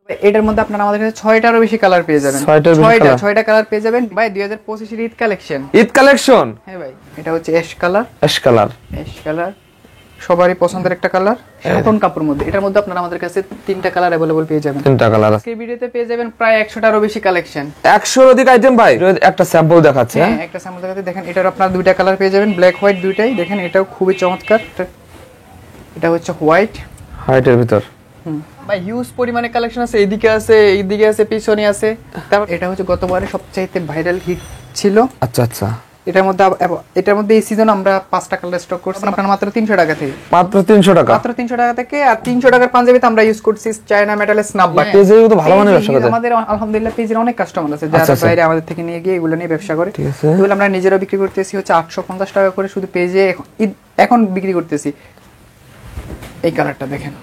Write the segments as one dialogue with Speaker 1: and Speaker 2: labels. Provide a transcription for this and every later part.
Speaker 1: এটার মধ্যে আপনারা আমাদের কাছে 6টারও বেশি কালার পেয়ে যাবেন। 6টা কালার পেয়ে যাবেন ভাই। 2025 এর ঈদ কালেকশন।
Speaker 2: ঈদ কালেকশন,
Speaker 1: হ্যাঁ ভাই। এটা হচ্ছে ash colour.
Speaker 2: Ash colour,
Speaker 1: ash colour সবারই পছন্দের একটা কালার। কটন কাপড়ের মধ্যে এটার মধ্যে আপনারা আমাদের কাছে 3টা কালার अवेलेबल পেয়ে যাবেন।
Speaker 2: 3টা কালার আছে।
Speaker 1: এই ভিডিওতে পেয়ে যাবেন প্রায় 100টারও বেশি কালেকশন।
Speaker 2: 100 এর অধিক আইটেম ভাই। একটা স্যাম্পল দেখাচ্ছি।
Speaker 1: হ্যাঁ, একটা স্যাম্পল দেখাতে দেখেন। এটার আপনারা 2টা কালার পেয়ে যাবেন, ব্ল্যাক হোয়াইট দুইটাই। দেখেন এটাও খুবই চমৎকার। এটা হচ্ছে হোয়াইটের
Speaker 2: ভিতর।
Speaker 1: ভাই হিউজ পরিমাণে কালেকশন আছে, এইদিকে আছে, এইদিকে আছে, পিছনে আছে। তারপর এটা হচ্ছে গতবারে সবচাইতে ভাইরাল হিট ছিল।
Speaker 2: আচ্ছা আচ্ছা।
Speaker 1: এটার মধ্যে এই সিজন আমরা 5টা কালার স্টক করছি আপনারা মাত্র 300 টাকা থেকে।
Speaker 2: মাত্র 300 টাকা।
Speaker 1: মাত্র 300 টাকা থেকে। আর 300 টাকার পাঞ্জাবিতে আমরা ইউজ করছি চায়না মেটালের স্ন্যাপব্যাক।
Speaker 2: পেজে তো ভালো মানের ব্যবসা করে।
Speaker 1: আমাদের আলহামদুলিল্লাহ পেজের অনেক কাস্টমার আছে যারা বাইরে আমাদের থেকে নিয়ে গিয়ে এগুলো নিয়ে ব্যবসা করে। এগুলো আমরা নিজেরা বিক্রি করতেছি হচ্ছে 850 টাকা করে শুধু পেজে এখন বিক্রি করতেছি। এই কালারটা দেখেন,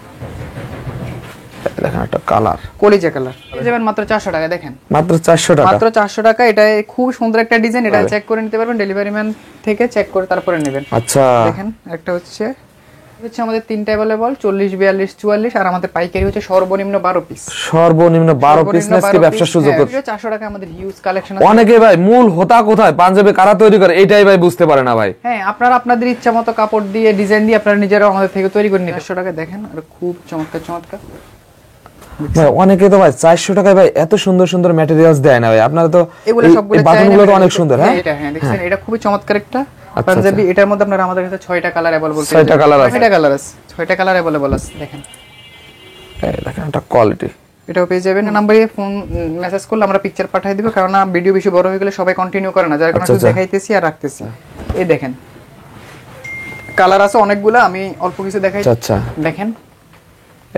Speaker 2: দেখেন একটা কালার,
Speaker 1: কলিজা কালার। পেয়ে যাবেন মাত্র 400 টাকা। দেখেন
Speaker 2: মাত্র 400 টাকা।
Speaker 1: মাত্র 400 টাকা। এটা খুব সুন্দর একটা ডিজাইন। এটা চেক করে নিতে পারবেন, ডেলিভারি ম্যান থেকে চেক করে তারপরে নেবেন।
Speaker 2: আচ্ছা
Speaker 1: দেখেন একটা হচ্ছে আমাদের 3টা अवेलेबल 40, 42, 44। আর আমাদের পাইকারি হচ্ছে সর্বনিম্ন 12 পিস।
Speaker 2: সর্বনিম্ন 12 পিস নেসকে ব্যবসা সুযোগ আছে।
Speaker 1: 400 টাকা আমাদের হিউজ কালেকশন আছে।
Speaker 2: অনেকে ভাই মূল হোতা কোথায়, পাঞ্জাবি কারা তৈরি করে এটাই ভাই বুঝতে পারে না ভাই।
Speaker 1: হ্যাঁ, আপনারা আপনাদের ইচ্ছা মতো কাপড় দিয়ে ডিজাইন দিয়ে আপনারা নিজেরাও আমাদের থেকে তৈরি করে নিতে। 400 টাকা দেখেন, আর খুব চমৎকার চমৎকার
Speaker 2: ভাই। অনেকে তো ভাই 400 টাকায় ভাই এত সুন্দর সুন্দর ম্যাটেরিয়ালস দেয় না ভাই। আপনারা তো
Speaker 1: এগুলো সবগুলো
Speaker 2: বাটনগুলো তো অনেক সুন্দর। হ্যাঁ
Speaker 1: এটা হ্যাঁ দেখছেন, এটা খুবই চমৎকার একটা পাঞ্জাবি। এটার মধ্যে আপনারা আমাদের কাছে 6টা কালার अवेलेबल পেয়ে যাবেন।
Speaker 2: 6টা কালার আছে।
Speaker 1: 6টা কালার আছে, 6টা কালার अवेलेबल আছে। দেখেন
Speaker 2: এই দেখেন এটা কোয়ালিটি।
Speaker 1: এটাও পেয়ে যাবেন। নাম্বারে ফোন মেসেজ করলে আমরা পিকচার পাঠিয়ে দিব, কারণ ভিডিও বেশি বড় হয়ে গেলে সবাই কন্টিনিউ করে না, যার কারণে শুধু দেখাইতেছি আর রাখতেছি। এই দেখেন কালার আছে অনেকগুলো, আমি অল্প কিছু দেখাই।
Speaker 2: আচ্ছা
Speaker 1: দেখেন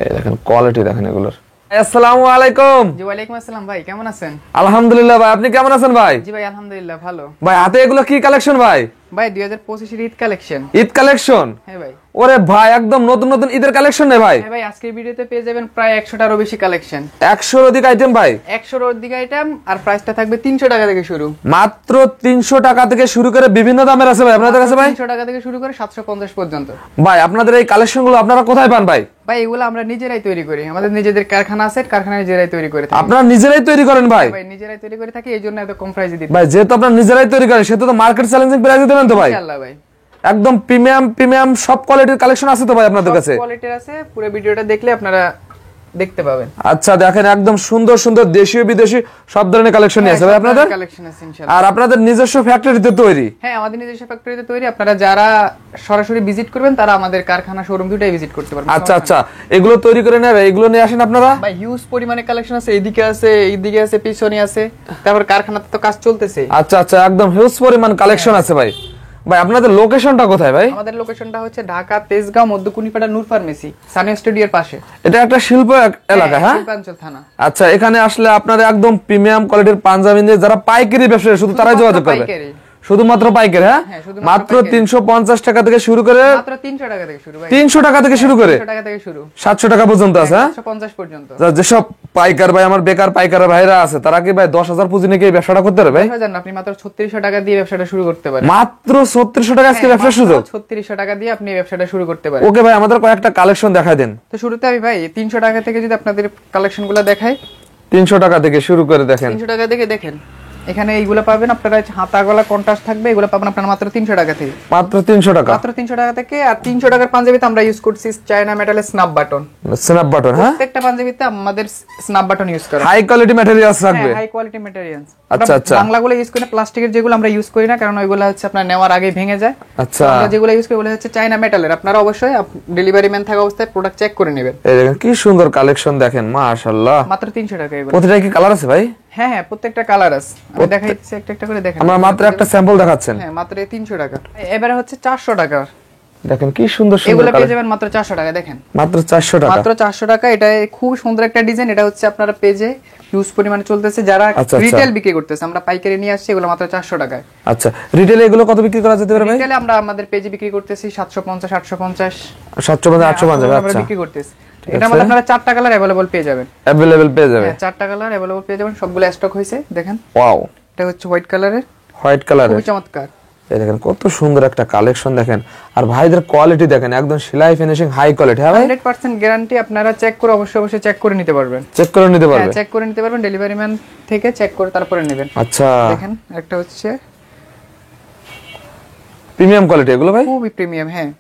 Speaker 2: এই দেখেন কোয়ালিটি দেখেন এগুলোর। আসসালামু আলাইকুম।
Speaker 1: জি ওয়ালাইকুম আসসালাম ভাই, কেমন আছেন?
Speaker 2: আলহামদুলিল্লাহ ভাই, আপনি কেমন আছেন ভাই?
Speaker 1: জি ভাই আলহামদুলিল্লাহ ভালো।
Speaker 2: ভাই হাতে এগুলো কি কালেকশন ভাই?
Speaker 1: ভাই 2025 এর ঈদ কালেকশন।
Speaker 2: ঈদ কালেকশন?
Speaker 1: হ্যাঁ ভাই।
Speaker 2: ওরে ভাই একদম নতুন নতুন ঈদের কালেকশন নে ভাই।
Speaker 1: হ্যাঁ ভাই, আজকের ভিডিওতে পেয়ে যাবেন প্রায় 100টারও বেশি কালেকশন।
Speaker 2: 100 এর অধিক আইটেম ভাই।
Speaker 1: 100 এর অধিক আইটেম। আর প্রাইসটা থাকবে 300 টাকা থেকে শুরু।
Speaker 2: মাত্র 300 টাকা থেকে শুরু করে বিভিন্ন দামের আছে ভাই আপনাদের কাছে ভাই।
Speaker 1: 300 টাকা থেকে শুরু করে 750 পর্যন্ত।
Speaker 2: ভাই আপনাদের এই কালেকশনগুলো আপনারা কোথায় পান ভাই?
Speaker 1: ভাই এগুলো আমরা নিজেরাই তৈরি করি, আমাদের নিজেদের কারখানা আছে, কারখানায় নিজেরাই তৈরি করে থাকি।
Speaker 2: আপনারা নিজেরাই তৈরি করেন ভাই?
Speaker 1: ভাই নিজেরাই তৈরি করে থাকি, এইজন্য এত কম প্রাইসে দিই
Speaker 2: ভাই। যেহেতু আপনারা নিজেরাই তৈরি করেন সেহেতু তো মার্কেট চ্যালেঞ্জিং প্রাইসে দেবেন তো ভাই?
Speaker 1: ইনশাআল্লাহ ভাই।
Speaker 2: একদম প্রিমিয়াম সব কোয়ালিটির কালেকশন আছে তো ভাই আপনাদের কাছে?
Speaker 1: সব কোয়ালিটির আছে, পুরো ভিডিওটা দেখলে আপনারা দেখতে পাবেন।
Speaker 2: আচ্ছা দেখেন একদম সুন্দর সুন্দর দেশীয় বিদেশি সব ধরনের কালেকশন আছে ভাই আপনাদের?
Speaker 1: কালেকশন আছে ইনশাআল্লাহ।
Speaker 2: আর আপনাদের নিজস্ব ফ্যাক্টরিতে তৈরি?
Speaker 1: হ্যাঁ, আমাদের নিজস্ব ফ্যাক্টরিতে তৈরি। আপনারা যারা সরাসরি ভিজিট করবেন তারা আমাদের কারখানা শোরুম দুটাই ভিজিট করতে পারবেন।
Speaker 2: আচ্ছা আচ্ছা, এগুলো তৈরি করে নেবে, এগুলো নিয়ে আসেন আপনারা?
Speaker 1: ভাই হিউজ পরিমাণে কালেকশন আছে, এইদিকে আছে, এইদিকে আছে, পিছনে আছে। তারপর কারখানাতে তো কাজ চলতেছে।
Speaker 2: আচ্ছা আচ্ছা, একদম হিউজ পরিমাণ কালেকশন আছে ভাই। ভাই আপনাদের লোকেশনটা কোথায় ভাই?
Speaker 1: আমাদের লোকেশনটা হচ্ছে ঢাকা তেজগাঁও মধ্যকুনিপাড়া নূর ফার্মেসি, সানিয়া স্টুডিওর পাশে।
Speaker 2: এটা একটা শিল্প এলাকা। হ্যাঁ
Speaker 1: শিল্পাঞ্চল থানা।
Speaker 2: আচ্ছা, এখানে আসলে আপনারা একদম প্রিমিয়াম কোয়ালিটির পাঞ্জাবি নিয়ে যারা পাইকারি ব্যবসা শুধু তারাই যোগাযোগ করবে। শুধুমাত্র পাইকারি? হ্যাঁ মাত্র 350 টাকা থেকে শুরু করে
Speaker 1: মাত্র 300 টাকা থেকে শুরু ভাই।
Speaker 2: 300 টাকা থেকে শুরু করে
Speaker 1: 300 টাকা থেকে শুরু
Speaker 2: 700 টাকা পর্যন্ত আছে।
Speaker 1: 750 পর্যন্ত।
Speaker 2: যেসব পাইকার ভাই, আমার বেকার পাইকার ভাইরা আছে, তারা কি ভাই 10,000 পুঁজি নিয়ে এই ব্যবসাটা করতে পারবে ভাই?
Speaker 1: আপনি মাত্র 3600 টাকা দিয়ে ব্যবসাটা শুরু করতে পারেন।
Speaker 2: মাত্র 3600 টাকা আজকে ব্যবসা সুযোগ?
Speaker 1: 3600 টাকা দিয়ে আপনি ব্যবসাটা শুরু করতে পারেন।
Speaker 2: ওকে ভাই, আমাদের কয়েকটা কালেকশন দেখাই দেন
Speaker 1: তো। শুরুতে আমি ভাই 300 টাকা থেকে যদি আপনাদের কালেকশনগুলো দেখাই।
Speaker 2: 300 টাকা থেকে শুরু করে দেখেন।
Speaker 1: 300 টাকা থেকে দেখেন, এখানে এইগুলো পাবেন আপনারা, হাতা গলা কন্ট্রাস্ট থাকবে, এগুলো পাবেন আপনারা মাত্র 300 টাকা থেকে।
Speaker 2: মাত্র 300 টাকা?
Speaker 1: মাত্র 300 টাকা থেকে। আর 300 টাকার পাঞ্জাবিতে আমরা ইউজ করছি চায়না মেটালের স্ন্যাপ বাটন।
Speaker 2: Snap button? হ্যাঁ,
Speaker 1: প্রত্যেকটা পাঞ্জাবিতে আমাদের স্ন্যাপ বাটন ইউজ করা।
Speaker 2: হাই কোয়ালিটি ম্যাটেরিয়ালস থাকবে।
Speaker 1: High quality materials.
Speaker 2: আচ্ছা আচ্ছা।
Speaker 1: বাংলাগুলো ইউজ করি না, প্লাস্টিকের যেগুলো আমরা ইউজ করি না, কারণ ওইগুলো হচ্ছে আপনার নেওয়ার আগে ভেঙে যায়।
Speaker 2: আচ্ছা।
Speaker 1: আমরা যেগুলো ইউজ করি ওগুলো হচ্ছে চায়না মেটালের। আপনারা অবশ্যই ডেলিভারি ম্যান থাকা অবস্থায় প্রোডাক্ট চেক করে নেবেন।
Speaker 2: এই দেখেন কি সুন্দর কালেকশন দেখেন, মাশাআল্লাহ।
Speaker 1: মাত্র 300 টাকা এগুলো।
Speaker 2: প্রতিটা কি কালার আছে ভাই?
Speaker 1: হ্যাঁ হ্যাঁ, প্রত্যেকটা কালার আছে। আমি দেখাইতেছি একটা একটা করে দেখেন।
Speaker 2: আমরা মাত্র একটা স্যাম্পল দেখাচ্ছেন।
Speaker 1: হ্যাঁ মাত্র 300 টাকা। এবারে হচ্ছে 400 টাকা।
Speaker 2: দেখেন কি সুন্দর সুন্দর
Speaker 1: এগুলো পেয়ে যাবেন মাত্র 400 টাকা। দেখেন
Speaker 2: মাত্র 400 টাকা।
Speaker 1: মাত্র 400 টাকা। এটা খুব সুন্দর একটা ডিজাইন। এটা হচ্ছে আপনারা পেজে হিউজ পরিমাণে চলতেছে, যারা রিটেল বিক্রি করতেছে। আমরা পাইকারি নিয়ে আসছি, এগুলো মাত্র 400 টাকায়।
Speaker 2: আচ্ছা, রিটেলে এগুলো কত বিক্রি করা যেতে পারে ভাই?
Speaker 1: রিটেলে আমরা আমাদের পেজে বিক্রি করতেছি 750, 850,
Speaker 2: 750, 850
Speaker 1: আমরা বিক্রি করতেছি। এটার মধ্যে আপনারা 4টা কালার अवेलेबल পেয়ে যাবেন।
Speaker 2: अवेलेबल পেয়ে যাবেন?
Speaker 1: হ্যাঁ 4টা কালার अवेलेबल পেয়ে যাবেন, সবগুলো স্টক হইছে। দেখেন
Speaker 2: ওয়াও,
Speaker 1: এটা হচ্ছে হোয়াইট কালারের।
Speaker 2: হোয়াইট কালারের
Speaker 1: খুব চমৎকার।
Speaker 2: এই দেখেন কত সুন্দর একটা কালেকশন দেখেন, আর ভাইদের কোয়ালিটি দেখেন একদম সেলাই ফিনিশিং হাই কোয়ালিটি। হ্যাঁ ভাই
Speaker 1: 100% গ্যারান্টি, আপনারা চেক করে অবশ্যই চেক করে নিতে পারবেন।
Speaker 2: চেক করে নিতে পারবেন,
Speaker 1: চেক করে নিতে পারবেন, ডেলিভারি ম্যান থেকে চেক করে তারপরে নেবেন।
Speaker 2: আচ্ছা
Speaker 1: দেখেন একটা হচ্ছে
Speaker 2: প্রিমিয়াম কোয়ালিটি এগুলো ভাই,
Speaker 1: খুবই প্রিমিয়াম। হ্যাঁ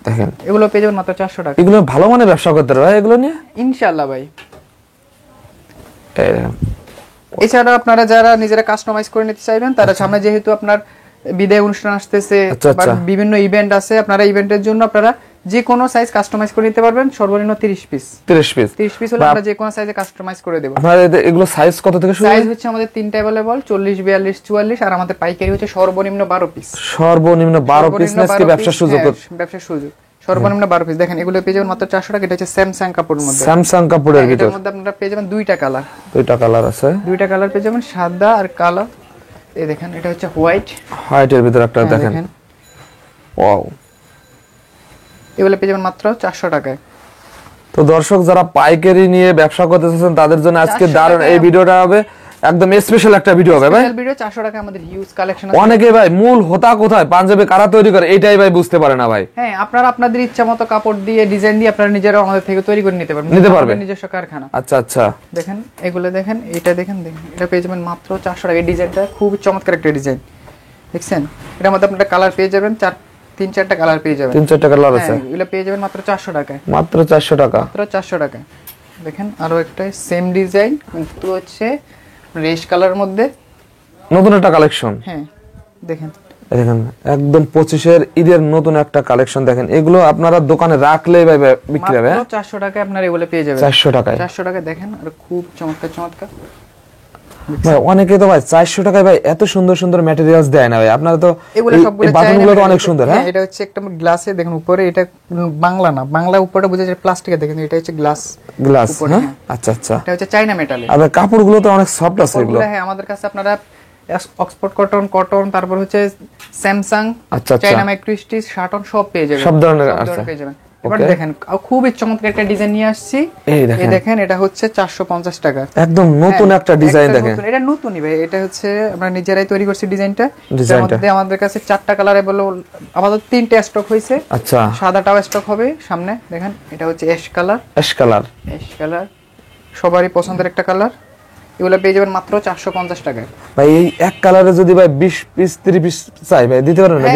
Speaker 2: দেখেন
Speaker 1: এগুলো পেয়ে যাবেন মাত্র 400 টাকা।
Speaker 2: এগুলো ভালো মানের ব্যবসা করতে পারবে ভাই এগুলো নিয়ে
Speaker 1: ইনশাআল্লাহ ভাই।
Speaker 2: এই দেখেন।
Speaker 1: এছাড়া আপনারা যারা নিজেরা কাস্টমাইজ করে নিতে চাইবেন, তারা সামনে যেহেতু আপনার বিদায় অনুষ্ঠান আসতেছে বা বিভিন্ন ইভেন্ট আছে, আপনারা ইভেন্টের জন্য আপনারা যে কোনো সাইজ কাস্টমাইজ করে নিতে পারবেন। সর্বনিম্ন 30 পিস হলে আমরা যে কোনো সাইজে কাস্টমাইজ করে দেব।
Speaker 2: আপনারা এগুলো সাইজ কত থেকে শুরু?
Speaker 1: সাইজ হচ্ছে আমাদের তিনটা अवेलेबल, 40 42 44, আর আমাদের পাইকারি হচ্ছে সর্বনিম্ন 12 পিস।
Speaker 2: সর্বনিম্ন 12 পিস নাকি ব্যবসার সুযোগ?
Speaker 1: ব্যবসার সুযোগ সর্বনিম্ন 12 পিস। দেখেন এগুলো পেয়ে যাবেন মাত্র 400 টাকা। এটা হচ্ছে স্যামসাং কাপড়ের মধ্যে,
Speaker 2: স্যামসাং কাপড়ের ভিতর।
Speaker 1: এর মধ্যে আপনারা পেয়ে যাবেন দুইটা কালার আছে, দুইটা কালার পেয়ে যাবেন, সাদা আর কালো। এই দেখেন এটা হচ্ছে হোয়াইটের ভিতর একটা দেখেন, ওয়াও। এগুলো পেয়ে যাবেন মাত্র 400 টাকায়।
Speaker 2: তো দর্শক যারা পাইকারি নিয়ে ব্যবসা করতে চাচ্ছেন তাদের জন্য আজকে দারুণ এই ভিডিওটা হবে, একদম স্পেশাল একটা ভিডিও হবে ভাই।
Speaker 1: স্পেশাল ভিডিও 400 টাকা আমাদের হিউজ কালেকশন আছে।
Speaker 2: অনেকে ভাই মূল হোতা কোথায়, পাঞ্জাবি কারা তৈরি করে এটাই ভাই বুঝতে পারে না ভাই।
Speaker 1: হ্যাঁ আপনারা আপনাদের ইচ্ছা মতো কাপড় দিয়ে ডিজাইন দিয়ে আপনারা নিজেরা আমাদের থেকে তৈরি করে নিতে পারবেন, নিজস্ব কারখানা।
Speaker 2: আচ্ছা আচ্ছা
Speaker 1: দেখেন এগুলো দেখেন, এটা দেখেন এটা পেয়ে যাবেন মাত্র 400 টাকা। এই ডিজাইনটা খুব চমৎকার একটা ডিজাইন, দেখছেন? এটার মধ্যে আপনারা কালার পেয়ে যাবেন, 3-4টা কালার পেয়ে যাবেন,
Speaker 2: 3-4টা কালার আছে।
Speaker 1: এগুলো পেয়ে যাবেন মাত্র 400 টাকায়।
Speaker 2: মাত্র 400 টাকা,
Speaker 1: মাত্র 400 টাকা। দেখেন আরো একটা সেম ডিজাইন কিন্তু হচ্ছে রেশ কালারের মধ্যে,
Speaker 2: নতুন একটা কালেকশন।
Speaker 1: হ্যাঁ দেখেন
Speaker 2: একদম 25 এর ঈদের নতুন একটা কালেকশন দেখেন। এগুলো আপনারা দোকানে রাখলেই ভাই বিক্রি হবে।
Speaker 1: মাত্র 400 টাকায় আপনারা এগুলো পেয়ে যাবেন।
Speaker 2: 400 টাকায়
Speaker 1: দেখেন, আর খুব চমৎকার।
Speaker 2: ভাই অনেকে তো ভাই 400 টাকায় ভাই এত সুন্দর সুন্দর ম্যাটেরিয়ালস দেয় না ভাই। আপনারা তো
Speaker 1: এগুলো সবগুলো
Speaker 2: বাটনগুলো তো অনেক সুন্দর। হ্যাঁ
Speaker 1: এটা হচ্ছে একটা গ্লাসে দেখেন উপরে, এটা বাংলা না, বাংলা উপরে বোঝা যায় প্লাস্টিকের, দেখেন এটা হচ্ছে গ্লাস।
Speaker 2: হ্যাঁ আচ্ছা আচ্ছা,
Speaker 1: এটা হচ্ছে চায়না মেটালের।
Speaker 2: আর কাপড়গুলো তো অনেক সফট আছে এগুলো।
Speaker 1: হ্যাঁ আমাদের কাছে আপনারা অক্সফোর্ড কটন, তারপর হচ্ছে স্যামসাং, চায়না মাইক্রোস্টিচ, শার্টন সব পেয়ে যাবেন,
Speaker 2: সব ধরনের
Speaker 1: পেয়ে যাবেন। এবার দেখেন খুবই চমৎকার একটা ডিজাইন নিয়ে আসছি। এই দেখেন এটা হচ্ছে 450 টাকা,
Speaker 2: একদম নতুন একটা ডিজাইন দেখেন।
Speaker 1: এটা নতুনই ভাই, এটা হচ্ছে আমরা নিজেরাই তৈরি করছি ডিজাইনটা। এর মধ্যে আমাদের কাছে 4টা কালার अवेलेबल, আমাদের 3টে স্টক হয়েছে।
Speaker 2: আচ্ছা
Speaker 1: সাদাটাও স্টক হবে সামনে। দেখেন এটা হচ্ছে অ্যাশ কালার, সবারই পছন্দের একটা কালার। এগুলো পেয়ে যাবেন মাত্র 450 টাকায়।
Speaker 2: ভাই এই এক কালারে যদি ভাই 20 পিস 30 পিস চাই ভাই দিতে পারবেন না?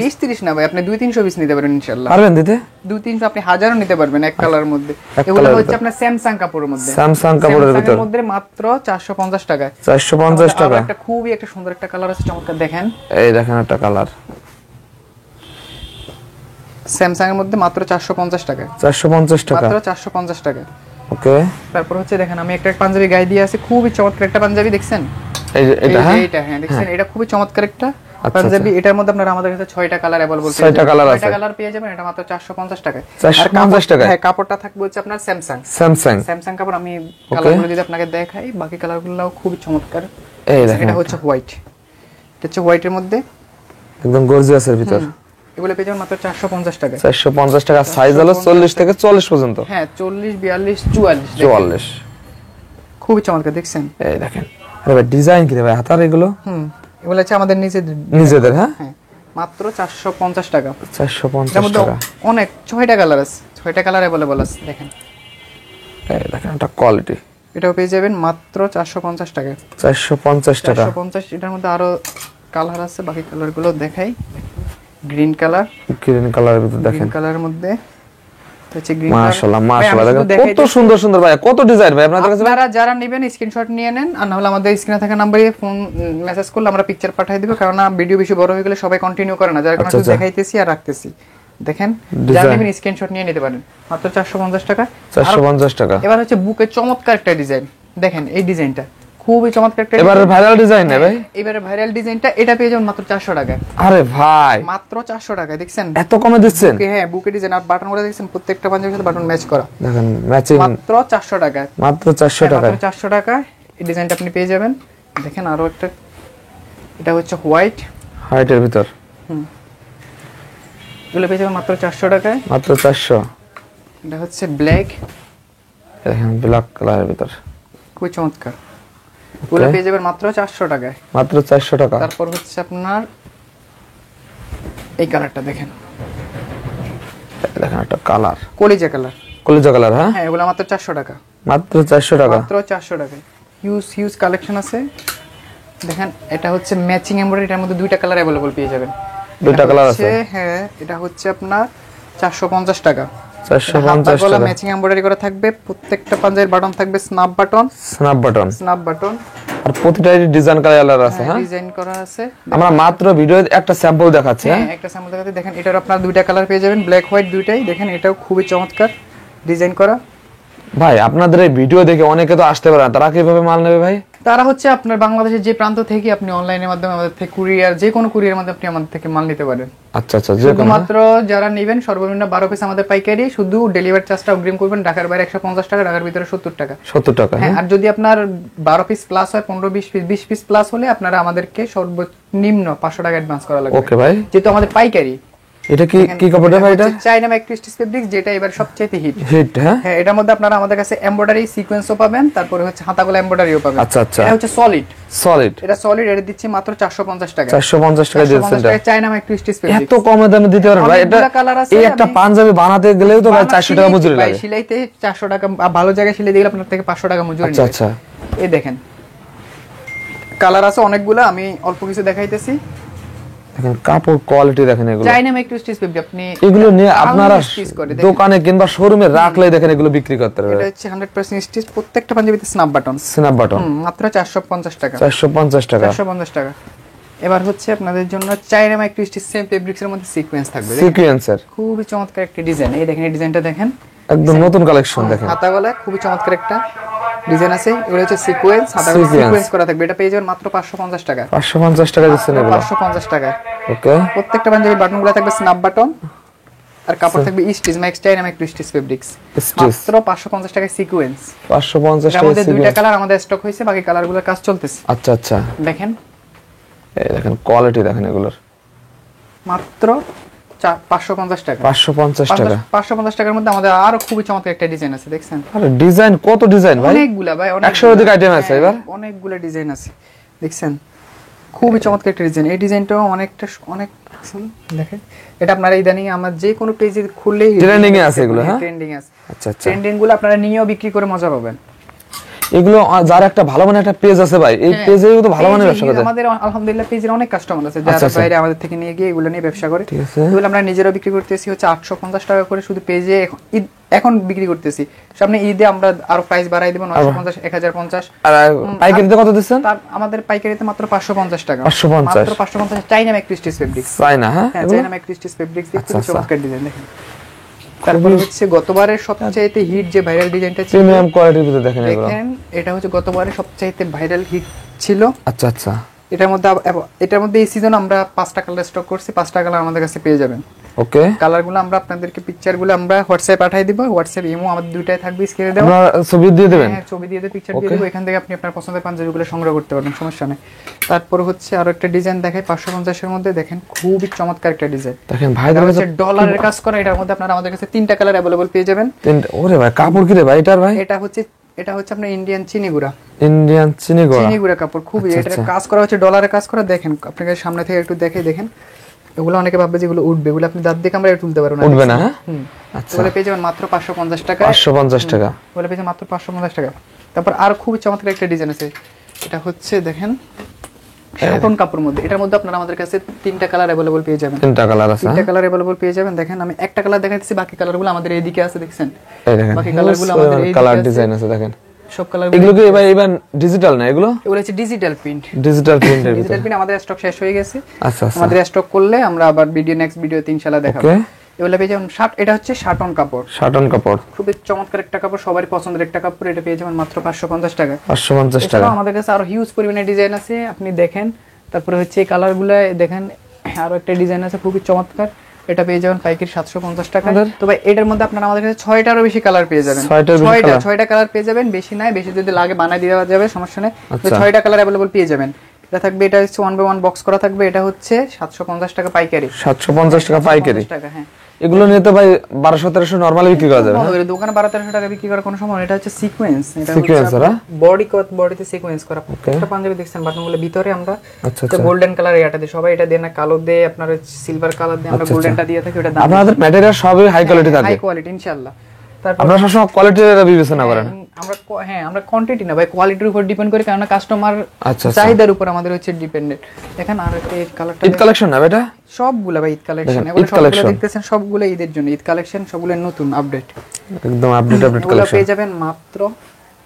Speaker 1: 20-30 না ভাই, আপনি 200-300 পিস নিতে পারবেন ইনশাআল্লাহ।
Speaker 2: পারবেন দিতে?
Speaker 1: 200-300 আপনি হাজারও নিতে পারবেন এক কালারের মধ্যে। এগুলো হচ্ছে আপনার স্যামসাং কাপড়ের মধ্যে,
Speaker 2: স্যামসাং কাপড়ের ভিতর
Speaker 1: মধ্যে মাত্র 450 টাকায়।
Speaker 2: 450 টাকা।
Speaker 1: একটা খুবই একটা সুন্দর একটা কালার আছে, চমৎকার। দেখেন
Speaker 2: এই দেখেন একটা কালার
Speaker 1: স্যামসাং এর মধ্যে মাত্র 450 টাকা।
Speaker 2: 450 টাকা,
Speaker 1: মাত্র 450 টাকা।
Speaker 2: ওকে।
Speaker 1: তারপর হচ্ছে দেখেন আমি একটা পাঞ্জাবি গায়ে দিয়ে আছে, খুবই চমৎকার একটা পাঞ্জাবি, দেখছেন? হ্যাঁ দেখছেন, এটা খুবই চমৎকার একটা পাঞ্জাবি। এটার মধ্যে আপনারা আমাদের কাছে 6টা কালার अवेलेबल,
Speaker 2: 6টা কালার আছে,
Speaker 1: 6টা কালার পেয়ে যাবেন। এটা মাত্র 450 টাকায়।
Speaker 2: 450 টাকায়।
Speaker 1: হ্যাঁ কাপড়টা থাকবে হচ্ছে আপনার স্যামসাং কাপড়। আমি কালারগুলো যদি আপনাকে দেখাই, বাকি কালারগুলোও খুবই চমৎকার।
Speaker 2: এই দেখেন
Speaker 1: এটা হচ্ছে হোয়াইট, এটা হচ্ছে হোয়াইটের মধ্যে
Speaker 2: একদম গর্জিয়াসের ভিতর।
Speaker 1: এগুলো পেয়ে যাবেন মাত্র 450 টাকা।
Speaker 2: 450 টাকা। সাইজ হলো 40 থেকে 40 পর্যন্ত।
Speaker 1: হ্যাঁ 40 42 44 খুবই চমৎকার, দেখছেন? এই
Speaker 2: দেখেন আরে ভাই ডিজাইন কি রে ভাই হাতার এগুলো?
Speaker 1: এগুলো হচ্ছে আমাদের
Speaker 2: নিজেদের। হ্যাঁ
Speaker 1: মাত্র 450 টাকা।
Speaker 2: 450 টাকা।
Speaker 1: অনেক 6টা কালার আছে, 6টা কালার अवेलेबल আছে। দেখেন
Speaker 2: এই দেখেন এটা কোয়ালিটি,
Speaker 1: এটাও পেয়ে যাবেন মাত্র 450 টাকা।
Speaker 2: 450 টাকা।
Speaker 1: 450। এটার মধ্যে আরো কালার আছে, বাকি কালারগুলো দেখাই। গ্রিন কালারের ভিতর দেখেন, গ্রিন কালারের মধ্যে হচ্ছে গ্রিন কালার।
Speaker 2: মাশাআল্লাহ দেখেন কত সুন্দর সুন্দর ভাই, কত ডিজাইন ভাই আপনাদের কাছে।
Speaker 1: আপনারা যারা নেবেন স্ক্রিনশট নিয়ে নেন, আর না হলে আমাদের স্ক্রিনে থাকা নম্বরে ফোন মেসেজ করলে আমরা পিকচার পাঠিয়ে দিব, কারণ ভিডিও বেশি বড় হয়ে গেলে সবাই কন্টিনিউ করে না, যার কারণে শুধু দেখাইতেছি আর রাখতেছি। দেখেন যারা নেবেন স্ক্রিনশট নিয়ে নিতে পারেন, মাত্র 450 টাকা।
Speaker 2: 450 টাকা।
Speaker 1: এবার হচ্ছে বুকে চমৎকার একটা ডিজাইন, দেখেন এই ডিজাইনটা খুবই চমৎকার একটা।
Speaker 2: এবারে ভাইরাল ডিজাইন না ভাই?
Speaker 1: এবারে ভাইরাল ডিজাইনটা, এটা পেয়ে যাবেন মাত্র 400 টাকা।
Speaker 2: আরে ভাই
Speaker 1: মাত্র 400 টাকা, দেখছেন
Speaker 2: এত কমে দিচ্ছেন?
Speaker 1: হ্যাঁ বুকে ডিজাইন, আর বাটনগুলো দেখছেন প্রত্যেকটা পাঞ্জাবির সাথে বাটন ম্যাচ করা,
Speaker 2: দেখেন ম্যাচিং।
Speaker 1: মাত্র 400 টাকা।
Speaker 2: মাত্র 400 টাকা।
Speaker 1: মাত্র 400 টাকা এই ডিজাইনটা আপনি পেয়ে যাবেন। দেখেন আরো একটা, এটা হচ্ছে হোয়াইটের
Speaker 2: ভিতর।
Speaker 1: এগুলো পেয়ে যাবেন মাত্র 400 টাকায়।
Speaker 2: মাত্র 400।
Speaker 1: এটা হচ্ছে ব্ল্যাক,
Speaker 2: দেখেন ব্ল্যাক কালারের ভিতর,
Speaker 1: খুবই চমৎকার। এগুলো পেয়ে যাবেন মাত্র 400 টাকায়।
Speaker 2: মাত্র 400 টাকা।
Speaker 1: তারপর হচ্ছে আপনার এই কালারটা দেখেন,
Speaker 2: দেখেন একটা কালার,
Speaker 1: কলিজা কালার,
Speaker 2: কলিজা কালার। হ্যাঁ
Speaker 1: হ্যাঁ, এগুলো মাত্র 400 টাকা,
Speaker 2: মাত্র 400 টাকা,
Speaker 1: মাত্র 400 টাকায়। হিউজ কালেকশন আছে দেখেন। এটা হচ্ছে ম্যাচিং এমব্রয়ডারি, এটার মধ্যে দুইটা কালার अवेलेबल পেয়ে যাবেন।
Speaker 2: দুইটা কালার আছে,
Speaker 1: হ্যাঁ। এটা হচ্ছে আপনার 450 টাকা,
Speaker 2: 450 টাকা।
Speaker 1: ম্যাচিং এমব্রয়ডারি করা থাকবে, প্রত্যেকটা পাঞ্জাবির বাটন থাকবে স্ন্যাপ বাটন, স্ন্যাপ বাটন,
Speaker 2: আর প্রতিটা ডিজাইন কালার আছে। হ্যাঁ
Speaker 1: ডিজাইন করা আছে।
Speaker 2: আমরা মাত্র ভিডিওতে একটা স্যাম্পল দেখাচ্ছি।
Speaker 1: হ্যাঁ, একটা স্যাম্পল দেখাতে দেখেন। এটার আপনার দুইটা কালার পেয়ে যাবেন, ব্ল্যাক হোয়াইট দুইটাই। দেখেন এটাও খুবই চমৎকার ডিজাইন করা।
Speaker 2: ভাই আপনাদের এই ভিডিও দেখে অনেকে তো আসতে পারে না, তারা কিভাবে মাল নেবে ভাই?
Speaker 1: তারা হচ্ছে আপনার বাংলাদেশের যে প্রান্ত থেকে আপনি অনলাইনের মাধ্যমে আমাদের থেকে কুরিয়ার, যে কোনো কুরিয়ার মাধ্যমে আপনি আমাদের থেকে মাল নিতে পারেন।
Speaker 2: আচ্ছা আচ্ছা, যে কোনো
Speaker 1: শুধুমাত্র যারা নেবেন সর্বনিম্ন 12 পিস আমাদের পাইকারি, শুধু ডেলিভারি চার্জটা অগ্রিম করবেন। ঢাকার বাইরে 150 টাকা, ঢাকার ভিতরে 70 টাকা।
Speaker 2: 70 টাকা।
Speaker 1: হ্যাঁ, আর যদি আপনার 12 পিস প্লাস হয়, 15 20 পিস 20 পিস প্লাস হলে আপনারা আমাদেরকে সর্বনিম্ন 500 টাকা অ্যাডভান্স করা লাগবে।
Speaker 2: ওকে ভাই,
Speaker 1: যেহেতু আমাদের পাইকারি।
Speaker 2: এটা কি কাপড় ভাই? এটা
Speaker 1: চাইনা মাইক্রো স্টিচ ফেব্রিক, যেটা এবার সবচেয়ে হিট।
Speaker 2: হ্যাঁ
Speaker 1: হ্যাঁ, এটার মধ্যে আপনারা আমাদের কাছে এমব্রয়ডারি সিকোয়েন্সও পাবেন, তারপরে হচ্ছে হাতাগুলো এমব্রয়ডারিও পাবেন।
Speaker 2: আচ্ছা আচ্ছা,
Speaker 1: এটা হচ্ছে সলিড। এটা সলিড, এটা দিচ্ছি মাত্র 450 টাকা।
Speaker 2: 450 টাকা দিচ্ছেন। এটা
Speaker 1: চাইনা মাইক্রো স্টিচ ফেব্রিক।
Speaker 2: এত কমে দামে দিতে পারেন ভাই? এটা এই একটা পাঞ্জাবি বানাতে গেলেও তো ভাই 400 টাকা মজুরি লাগে।
Speaker 1: সেলাইতে 400 টাকা, ভালো জায়গায় সেলাই দিলে আপনার থেকে 500 টাকা মজুরি নেবে।
Speaker 2: আচ্ছা,
Speaker 1: এই দেখেন কালার আছে অনেকগুলো, আমি অল্প কিছু দেখাইতেছি।
Speaker 2: দেখেন কাপড় কোয়ালিটি দেখেন, এগুলো
Speaker 1: চাইনা মাইক্রো স্টিচ ফেব্রিক। আপনি
Speaker 2: এগুলো নিয়ে আপনারা দোকানে কিংবা শোরুমে রাখলে দেখেন এগুলো বিক্রি করতে পারবেন।
Speaker 1: এটা হচ্ছে 100% স্টিচ, প্রত্যেকটা পাঞ্জাবিতে স্ন্যাপ বাটন, মাত্র 450 টাকা।
Speaker 2: 450 টাকা,
Speaker 1: 450 টাকা। এবার হচ্ছে আপনাদের জন্য চাইনা মাইক্রো স্টিচ সেম ফেব্রিক্সের মধ্যে সিকোয়েন্স থাকবে।
Speaker 2: সিকোয়েন্সের
Speaker 1: খুবই চমৎকার একটা ডিজাইন। এই দেখেন, এই ডিজাইনটা দেখেন,
Speaker 2: একদম নতুন কালেকশন। দেখেন
Speaker 1: হাতাগলা খুবই চমৎকার একটা ডিজাইন আছে। এগুলো হচ্ছে সিকোয়েন্স, হাতাগলা সিকোয়েন্স করা থাকবে। এটা পেয়ে যাবেন মাত্র 550 টাকা।
Speaker 2: 550 টাকা দিচ্ছেন এগুলো?
Speaker 1: 550 টাকা।
Speaker 2: ওকে।
Speaker 1: প্রত্যেকটা পাঞ্জাবি বাটনগুলো থাকবে স্ন্যাপ বাটন, আর কাপড় থাকবে স্টিচ ম্যাক্স চাইনা মাইক্রো স্টিচ ফেব্রিক্স। মাত্র 550 টাকায় সিকোয়েন্স। 550 টাকা। আমাদের দুইটা কালার আমাদের স্টক হয়েছে, বাকি কালারগুলোর কাজ চলতেছে।
Speaker 2: আচ্ছা আচ্ছা,
Speaker 1: দেখেন
Speaker 2: এই দেখেন কোয়ালিটি দেখেন এগুলোর।
Speaker 1: মাত্র 550 টাকা।
Speaker 2: 550 টাকা।
Speaker 1: 550 টাকার মধ্যে আমাদের আরো খুবই চমৎকার একটা ডিজাইন আছে, দেখছেন?
Speaker 2: আরে ডিজাইন, কত ডিজাইন ভাই!
Speaker 1: অনেকগুলা ভাই,
Speaker 2: 100 অধিক আইটেম আছে। এবার
Speaker 1: অনেকগুলা ডিজাইন আছে, দেখছেন? খুবই চমৎকার একটা ডিজাইন। এই ডিজাইনটাও অনেক দেখেন। এটা আপনারা ইদানিং আমার যে কোনো পেজে খুললেই
Speaker 2: ট্রেন্ডিং এ আছে এগুলো। হ্যাঁ,
Speaker 1: ট্রেন্ডিং আছে।
Speaker 2: আচ্ছা আচ্ছা,
Speaker 1: ট্রেন্ডিং গুলো আপনারা নিয়েও বিক্রি করে মজা পাবেন।
Speaker 2: এগুলো যার একটা ভালো মানের একটা পেজ আছে ভাই, এই পেজেও তো ভালো মানের ব্যবসা করে।
Speaker 1: আমাদের আলহামদুলিল্লাহ পেজের অনেক কাস্টমার আছে যারা বাইরে আমাদের থেকে নিয়ে গিয়ে এগুলো নিয়ে ব্যবসা করে।
Speaker 2: ঠিক আছে,
Speaker 1: এগুলো আমরা নিজেরাও বিক্রি করতেছি হচ্ছে 850 টাকা করে শুধু পেজে। এখন বিক্রি করতেছি, সামনে ঈদে আমরা আরো প্রাইস বাড়াই দেব, 950 1050। আর
Speaker 2: পাইকারিতে কত দিচ্ছেন?
Speaker 1: আমাদের পাইকারিতে মাত্র 550 টাকা।
Speaker 2: 550,
Speaker 1: মাত্র 550। চাইনা মাইক্রো স্টিচ ফেব্রিক্স।
Speaker 2: চাইনা, হ্যাঁ
Speaker 1: চাইনা মাইক্রো স্টিচ ফেব্রিক্স দেখতে চমৎকার ডিজাইন। দেখেন তারপর হচ্ছে গতবারের সবচাইতে হিট যে ভাইরাল ডিজাইনটা ছিল,
Speaker 2: প্রিমিয়াম কোয়ালিটির ভিতরে দেখেন এগুলো।
Speaker 1: দেখেন এটা হচ্ছে গতবারের সবচাইতে ভাইরাল হিট ছিল।
Speaker 2: আচ্ছা আচ্ছা,
Speaker 1: এটার মধ্যে এই সিজন আমরা 5টা কালার স্টক করছি। 5টা কালার আমাদের কাছে পেয়ে যাবেন।
Speaker 2: ওকে,
Speaker 1: কালারগুলো আমরা আপনাদেরকে পিকচারগুলো আমরা হোয়াটসঅ্যাপে পাঠিয়ে দিব। হোয়াটসঅ্যাপ ইমো আমাদের দুইটাই থাকবে, স্ক্রিনে দেব।
Speaker 2: আপনারা ছবি দিয়ে দিবেন?
Speaker 1: হ্যাঁ, ছবি দিয়ে পিকচার দিয়ে দেব। এখান থেকে আপনি আপনার পছন্দের পাঞ্জাবিগুলো সংগ্রহ করতে পারবেন, সমস্যা নেই। তারপর হচ্ছে আরো একটা ডিজাইন দেখাই 550 এর মধ্যে। দেখেন খুবই চমৎকার একটা ডিজাইন।
Speaker 2: দেখেন ভাইদের কাছে
Speaker 1: ডলারের কাজ করা। এটার মধ্যে আপনারা আমাদের কাছে 3টা কালার अवेलेबल পেয়ে যাবেন।
Speaker 2: ওরে ভাই, কাপড় কি রে ভাই এটার? ভাই
Speaker 1: এটা হচ্ছে আপনার ইন্ডিয়ান চিনিগুড়া। চিনিগুড়া কাপড়। খুবই এটা কাজ করা হচ্ছে ডলারের কাজ করা। দেখেন আপনাকে সামনে থেকে একটু দেখেন। এগুলো অনেকে ভাববে যে এগুলো উঠবে, এগুলো আপনি দাঁত দিয়ে আমরা তুলতে পারবেন না।
Speaker 2: উঠবে না? হ্যাঁ,
Speaker 1: আচ্ছা। এগুলো পেয়ে যাবেন মাত্র 550 টাকা।
Speaker 2: 550 টাকা।
Speaker 1: এগুলো পেয়ে যাবেন মাত্র 550 টাকা। তারপর আর খুবই চমৎকার একটা ডিজাইন আছে। এটা হচ্ছে দেখেন শাটন কাপড়ের মধ্যে। এটার মধ্যে আপনারা আমাদের কাছে 3টা কালার अवेलेबल পেয়ে যাবেন।
Speaker 2: 3টা কালার আছে।
Speaker 1: 3টা কালার अवेलेबल পেয়ে যাবেন। দেখেন আমি একটা কালার দেখাচ্ছি, বাকি কালারগুলো আমাদের এইদিকে আছে, দেখছেন? বাকি কালারগুলো আমাদের এইদিকে
Speaker 2: কালার ডিজাইন আছে। দেখেন
Speaker 1: সব কালার।
Speaker 2: এগুলো কি ভাই ইভেন ডিজিটাল না? এগুলো
Speaker 1: হচ্ছে ডিজিটাল প্রিন্ট।
Speaker 2: ডিজিটাল প্রিন্টের
Speaker 1: ডিজিটাল প্রিন্ট আমাদের স্টক শেষ হয়ে গেছে।
Speaker 2: আচ্ছা আচ্ছা,
Speaker 1: আমাদের স্টক করলে আমরা আবার নেক্সট ভিডিওতে ইনশাআল্লাহ দেখাবো। এগুলো পেয়ে যাবেন এটা হচ্ছে শাটন কাপড়। শাটন কাপড় খুবই চমৎকার একটা কাপড়, সবারই পছন্দের একটা কাপড়। এটা পেয়ে যাবেন মাত্র 550 টাকা। 550 টাকা। আমাদের কাছে আরো হিউজ পরিমাণে ডিজাইন আছে, আপনি দেখেন। তারপরে হচ্ছে এই কালারগুলো দেখেন, আরো একটা ডিজাইন আছে খুবই চমৎকার। এটা পেয়ে যাবেন পাইকারি 750 টাকা। তো ভাই এটার মধ্যে আপনারা আমাদের কাছে 6টারও বেশি কালার পেয়ে যাবেন। 6টা কালার পেয়ে যাবেন, বেশি নাই। বেশি যদি লাগে বানাই দেওয়া যাবে, সমস্যা নেই। 6টা কালার अवेलेबल পেয়ে যাবেন। এটা থাকবে, এটা হচ্ছে 1 বাই 1 বক্স করা থাকবে। এটা হচ্ছে 750 টাকা পাইকারি। 750 টাকা পাইকারি টাকা। হ্যাঁ,
Speaker 2: এগুলো নিয়ে তো ভাই 1200-1300 নরমালি বিক্রি করা যাবে।
Speaker 1: দোকানে 1200-1300 টাকা বিক্রি করার কোনো সময়। এটা হচ্ছে সিকোয়েন্স, এটা
Speaker 2: সিকোয়েন্স
Speaker 1: বডি কট, বডিতে সিকোয়েন্স করা। একটা পাঞ্জাবি দেখছেন বাটনগুলো ভিতরে আমরা
Speaker 2: আচ্ছা
Speaker 1: গোল্ডেন কালার এটা দিয়ে, সবাই এটা দেয় না, কালো দিয়ে আপনার সিলভার কালার দিয়ে আমরা গোল্ডেনটা দিয়ে থাকি। ওটা দাম
Speaker 2: আপনাদের ম্যাটেরিয়াল সবই হাই কোয়ালিটি থাকে,
Speaker 1: হাই কোয়ালিটি ইনশাআল্লাহ। তারপর
Speaker 2: আপনারা সবসময় কোয়ালিটির বিবেচনা করেন।
Speaker 1: আমরা কোয়ান্টিটি না ভাই, কোয়ালিটির উপর ডিপেন্ড করে, কারণ কাস্টমার চাহিদার উপর আমাদের হচ্ছে ডিপেন্ডেন্ট। দেখেন আর এই কালারটা
Speaker 2: ঈদ কালেকশন না এটা
Speaker 1: সবগুলা ভাই ঈদ কালেকশন, এগুলো সবগুলো দেখতেছেন সবগুলো ঈদের জন্য ঈদ কালেকশন, সবগুলো নতুন আপডেট,
Speaker 2: একদম আপডেট কালেকশন।
Speaker 1: পেয়ে যাবেন মাত্র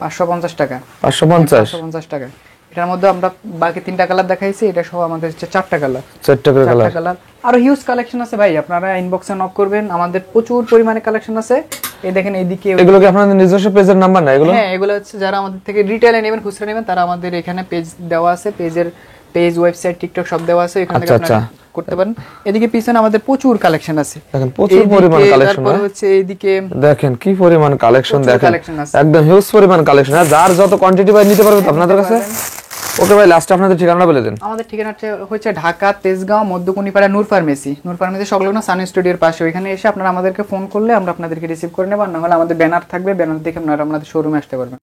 Speaker 1: 550 টাকা।
Speaker 2: 550
Speaker 1: টাকা। এটার মধ্যে আমরা বাকি 3টা কালার দেখাইছি, এটা সহ আমাদের হচ্ছে 4টা কালার,
Speaker 2: 4টা কালার।
Speaker 1: আরো হিউজ কালেকশন আছে ভাই, আপনারা ইনবক্সে নক করবেন, আমাদের প্রচুর পরিমাণে কালেকশন আছে। এই দেখেন এইদিকে,
Speaker 2: এগুলো কি আপনাদের নিজস্ব পেজের নাম্বার না এগুলো?
Speaker 1: হ্যাঁ, এগুলো হচ্ছে যারা আমাদের থেকে রিটেইলে নেবেন, খুচরা নেবেন, তারা আমাদের এখানে পেজ দেওয়া আছে, পেজ ওয়েবসাইট টিকটক সব দেওয়া আছে, এখান থেকে আপনারা করতে পারেন। এদিকে পিছনে আমাদের প্রচুর কালেকশন আছে,
Speaker 2: দেখেন প্রচুর পরিমাণ কালেকশন।
Speaker 1: তারপর হচ্ছে এইদিকে
Speaker 2: দেখেন কি পরিমাণ কালেকশন, দেখেন একদম হিউজ পরিমাণ কালেকশন। যার যত কোয়ান্টিটি ভাই নিতে পারবে আপনাদের কাছে। ওকে ভাই, লাস্ট আপনাদের ঠিকানাটা বলে দেন।
Speaker 1: আমাদের ঠিকানা হচ্ছে ঢাকা তেজগাঁও মধ্যকুনিপাড়া নূর ফার্মেসি সংলগ্ন সান স্টুডিওর পাশে। ওইখানে এসে আপনারা আমাদেরকে ফোন করলে আমরা আপনাদেরকে রিসিভ করে নেব, না হলে আমাদের ব্যানার থাকবে, ব্যানার দেখে আপনারা আমাদের শোরুমে আসতে পারবেন।